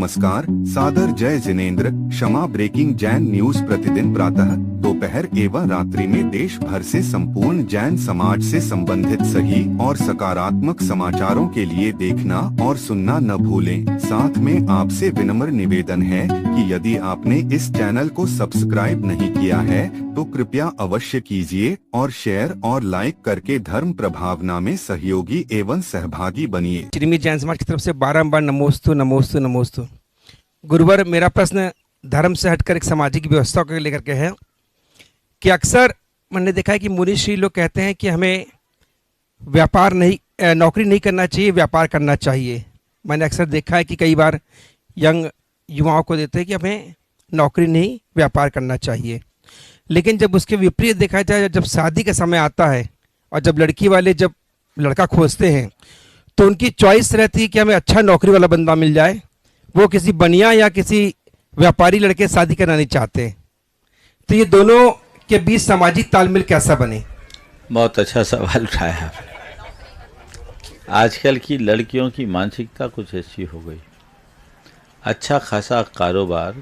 नमस्कार, सादर जय जिनेंद्र। क्षमा ब्रेकिंग जैन न्यूज प्रतिदिन प्रातः, दोपहर एवं रात्रि में देश भर से संपूर्ण जैन समाज से संबंधित सही और सकारात्मक समाचारों के लिए देखना और सुनना न भूलें। साथ में आपसे विनम्र निवेदन है कि यदि आपने इस चैनल को सब्सक्राइब नहीं किया है तो कृपया अवश्य कीजिए और शेयर और लाइक करके धर्म प्रभावना में सहयोगी एवं सहभागी बनिए। श्रीमती जैन समाज की तरफ से बारंबार नमोस्तु नमोस्तु नमोस्तु। गुरुवर, मेरा प्रश्न धर्म से हटकर एक सामाजिक व्यवस्था को लेकर के है कि अक्सर मैंने देखा है कि मुनीश्री लोग कहते हैं कि हमें व्यापार नहीं, नौकरी नहीं करना चाहिए, व्यापार करना चाहिए। मैंने अक्सर देखा है कि कई बार यंग युवाओं को देते हैं कि हमें नौकरी नहीं, व्यापार करना चाहिए। लेकिन जब उसके विपरीत देखा जाए, जब शादी का समय आता है और जब लड़की वाले जब लड़का खोजते हैं तो उनकी चॉइस रहती है कि हमें अच्छा नौकरी वाला बंदा मिल जाए, वो किसी बनिया या किसी व्यापारी लड़के शादी करना नहीं चाहते। तो ये दोनों के बीच सामाजिक तालमेल कैसा बने? बहुत अच्छा सवाल उठाया आपने। आजकल की लड़कियों की मानसिकता कुछ ऐसी हो गई, अच्छा खासा कारोबार,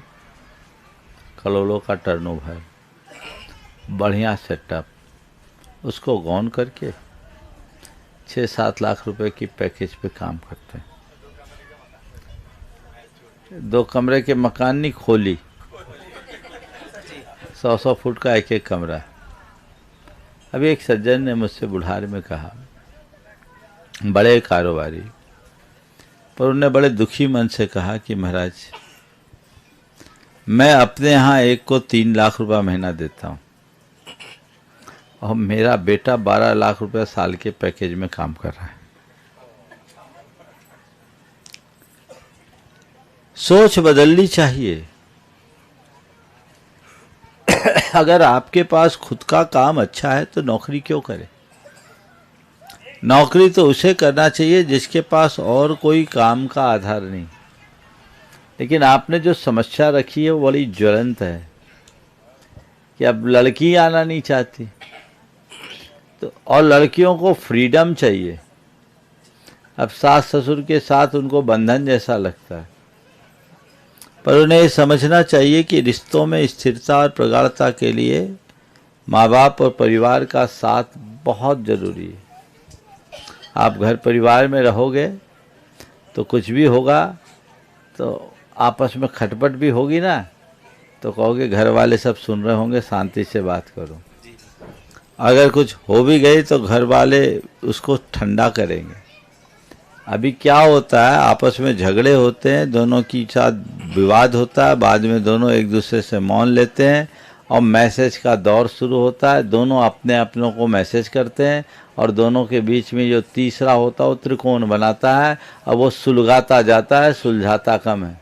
करोड़ों का टर्नओवर, बढ़िया सेटअप, उसको गौन करके 6-7 लाख रुपए की पैकेज पे काम करते हैं। 2 कमरे के मकान नहीं, खोली 100 फुट का एक कमरा। अभी एक सज्जन ने मुझसे बुढ़ारी में कहा, बड़े कारोबारी, पर उन्होंने बड़े दुखी मन से कहा कि महाराज, मैं अपने यहाँ एक को 3 लाख रुपया महीना देता हूँ और मेरा बेटा 12 लाख रुपया साल के पैकेज में काम कर रहा है। सोच बदलनी चाहिए। अगर आपके पास खुद का काम अच्छा है तो नौकरी क्यों करे? नौकरी तो उसे करना चाहिए जिसके पास और कोई काम का आधार नहीं। लेकिन आपने जो समस्या रखी है वो बड़ी ज्वलंत है कि अब लड़की आना नहीं चाहती, तो और लड़कियों को फ्रीडम चाहिए। अब सास ससुर के साथ उनको बंधन जैसा लगता है। पर उन्हें ये समझना चाहिए कि रिश्तों में स्थिरता और प्रगाढ़ता के लिए माँ बाप और परिवार का साथ बहुत ज़रूरी है। आप घर परिवार में रहोगे तो कुछ भी होगा तो आपस में खटपट भी होगी ना, तो कहोगे घर वाले सब सुन रहे होंगे, शांति से बात करो। अगर कुछ हो भी गई तो घर वाले उसको ठंडा करेंगे। अभी क्या होता है, आपस में झगड़े होते हैं, दोनों की साथ विवाद होता है, बाद में दोनों एक दूसरे से मौन लेते हैं और मैसेज का दौर शुरू होता है। दोनों अपने अपनों को मैसेज करते हैं और दोनों के बीच में जो तीसरा होता है वो त्रिकोण बनाता है और वो सुलगाता जाता है, सुलझाता कम है,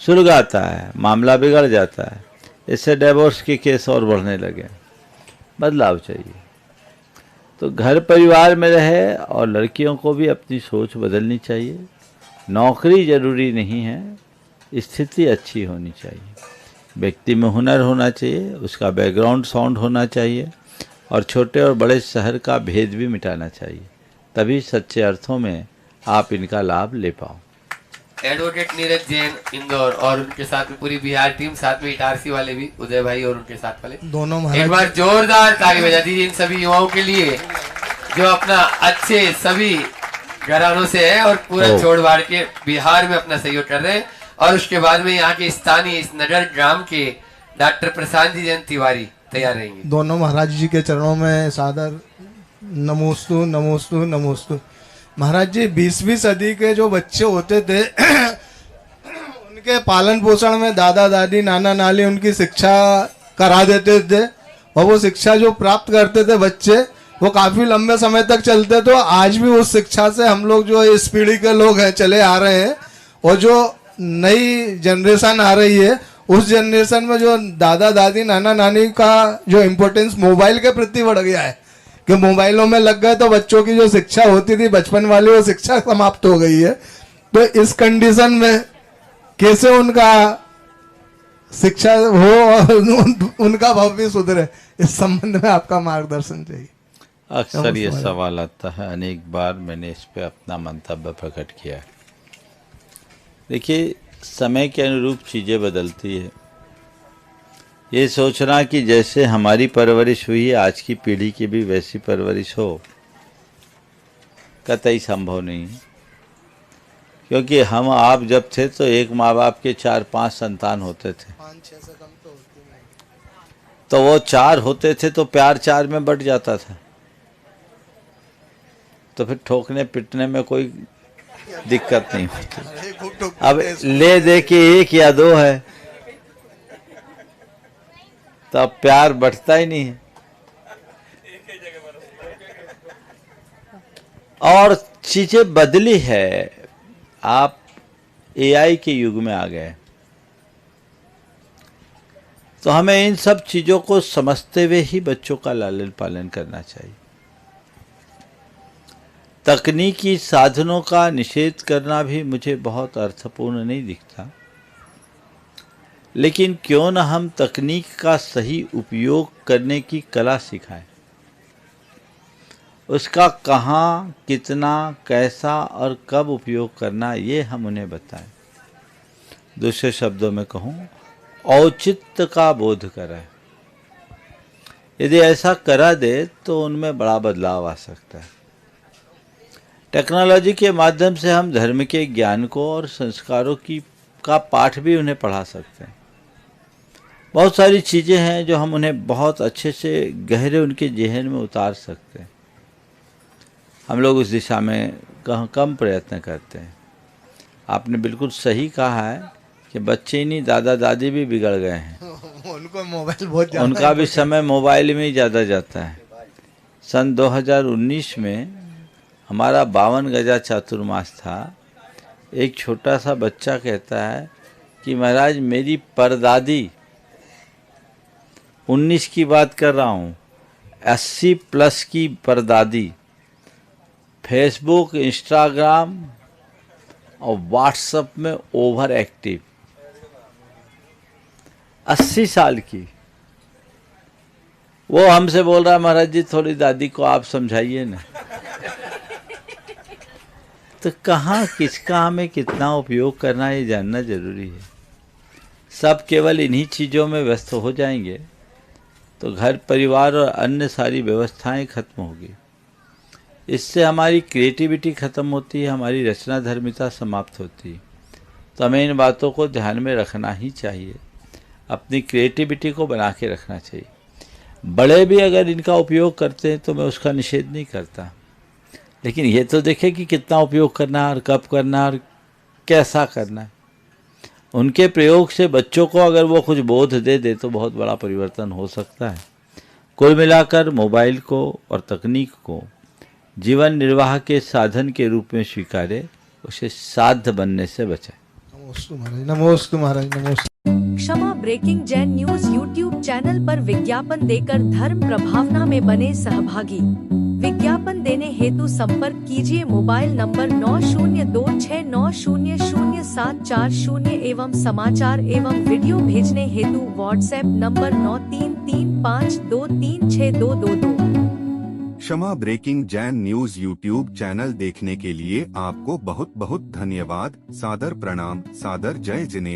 सुलगाता है, मामला बिगड़ जाता है। इससे डिवोर्स के केस और बढ़ने लगे। बदलाव चाहिए। तो घर परिवार में रहे और लड़कियों को भी अपनी सोच बदलनी चाहिए। नौकरी ज़रूरी नहीं है, स्थिति अच्छी होनी चाहिए, व्यक्ति में हुनर होना चाहिए, उसका बैकग्राउंड साउंड होना चाहिए और छोटे और बड़े शहर का भेद भी मिटाना चाहिए। तभी सच्चे अर्थों में आप इनका लाभ ले पाओ। एडवोकेट नीरज जैन इंदौर और उनके साथ में पूरी बिहार टीम, साथ में इटारसी वाले भी, उदय भाई और उनके साथ वाले दोनों। एक बार जोरदार ताली बजा दीजिए इन सभी युवाओं के लिए जो अपना अच्छे सभी घरानों से है और पूरा छोड़ बाड़ के बिहार में अपना सहयोग कर रहे हैं। और उसके बाद में यहाँ के स्थानीय इस नगर ग्राम के डॉक्टर प्रशांत जी जैन तिवारी तैयार रहेंगे। दोनों महाराज जी के चरणों में सादर नमोस्तु नमोस्तु नमोस्तु। महाराज जी, 20वीं सदी के जो बच्चे होते थे उनके पालन पोषण में दादा दादी नाना नानी उनकी शिक्षा करा देते थे और वो शिक्षा जो प्राप्त करते थे बच्चे, वो काफी लंबे समय तक चलते। तो आज भी उस शिक्षा से हम लोग जो इस पीढ़ी के लोग हैं चले आ रहे हैं और जो नई जनरेशन आ रही है उस जनरेशन में जो दादा दादी नाना नानी का जो इम्पोर्टेंस मोबाइल के प्रति बढ़ गया है कि मोबाइलों में लग गए तो बच्चों की जो शिक्षा होती थी बचपन वाली, वो शिक्षा समाप्त हो गई है। तो इस कंडीशन में कैसे उनका शिक्षा हो और उनका भविष्य सुधरे, इस संबंध में आपका मार्गदर्शन चाहिए। अक्सर ये सवाल आता है, अनेक बार मैंने इस पे अपना मंतव्य प्रकट किया है। देखिए, समय के अनुरूप चीज़ें बदलती है। ये सोचना कि जैसे हमारी परवरिश हुई है आज की पीढ़ी की भी वैसी परवरिश हो, कतई संभव नहीं है। क्योंकि हम आप जब थे तो एक माँ बाप के 4-5 संतान होते थे, 5-6 से कम तो होती नहीं। तो वो 4 होते थे तो प्यार 4 में बट जाता था, तो फिर ठोकने पिटने में कोई दिक्कत नहीं होती। अब ले दे के 1 या 2 है तो अब प्यार बढ़ता ही नहीं है। और चीजें बदली है, आप एआई के युग में आ गए, तो हमें इन सब चीजों को समझते हुए ही बच्चों का लालन पालन करना चाहिए। तकनीकी साधनों का निषेध करना भी मुझे बहुत अर्थपूर्ण नहीं दिखता, लेकिन क्यों न हम तकनीक का सही उपयोग करने की कला सिखाएं। उसका कहाँ, कितना, कैसा और कब उपयोग करना ये हम उन्हें बताएं। दूसरे शब्दों में कहूँ, औचित्य का बोध कराएं। यदि ऐसा करा दे तो उनमें बड़ा बदलाव आ सकता है। टेक्नोलॉजी के माध्यम से हम धर्म के ज्ञान को और संस्कारों का पाठ भी उन्हें पढ़ा सकते हैं। बहुत सारी चीज़ें हैं जो हम उन्हें बहुत अच्छे से गहरे उनके ज़हन में उतार सकते हैं। हम लोग उस दिशा में कम प्रयत्न करते हैं। आपने बिल्कुल सही कहा है कि बच्चे ही नहीं, दादा दादी भी बिगड़ गए हैं। उनको मोबाइल बहुत ज़्यादा, उनका भी समय मोबाइल में ही ज़्यादा जाता है। सन 2019 में हमारा 52 गजा चातुर्मास था। एक छोटा सा बच्चा कहता है कि महाराज मेरी परदादी, 19 की बात कर रहा हूँ, 80+ की परदादी फेसबुक, इंस्टाग्राम और व्हाट्सएप में ओवर एक्टिव, 80 साल की। वो हमसे बोल रहा है महाराज जी थोड़ी दादी को आप समझाइए ना। तो कहाँ किसका हमें कितना उपयोग करना ये जानना जरूरी है। सब केवल इन्हीं चीज़ों में व्यस्त हो जाएंगे तो घर परिवार और अन्य सारी व्यवस्थाएं खत्म होगी। इससे हमारी क्रिएटिविटी खत्म होती है, हमारी रचना धर्मिता समाप्त होती है। तो हमें इन बातों को ध्यान में रखना ही चाहिए, अपनी क्रिएटिविटी को बना के रखना चाहिए। बड़े भी अगर इनका उपयोग करते हैं तो मैं उसका निषेध नहीं करता, लेकिन ये तो देखें कि कितना उपयोग करना है और कब करना है और कैसा करना है। उनके प्रयोग से बच्चों को अगर वो कुछ बोध दे दे तो बहुत बड़ा परिवर्तन हो सकता है। कुल मिलाकर मोबाइल को और तकनीक को जीवन निर्वाह के साधन के रूप में स्वीकारे, उसे साध्य बनने से बचाए। नमोस्तु महाराज, नमोस्तु महाराज, नमोस्तु। क्षमा breaking Jain news YouTube channel पर विज्ञापन देकर धर्म प्रभावना में बने सहभागी। विज्ञापन देने हेतु संपर्क कीजिए मोबाइल नंबर 9026900740 एवं समाचार एवं वीडियो भेजने हेतु व्हाट्सएप नंबर 9335236222। क्षमा breaking Jain news YouTube channel देखने के लिए आपको बहुत बहुत धन्यवाद। सादर प्रणाम, सादर जय जिनेंद्र।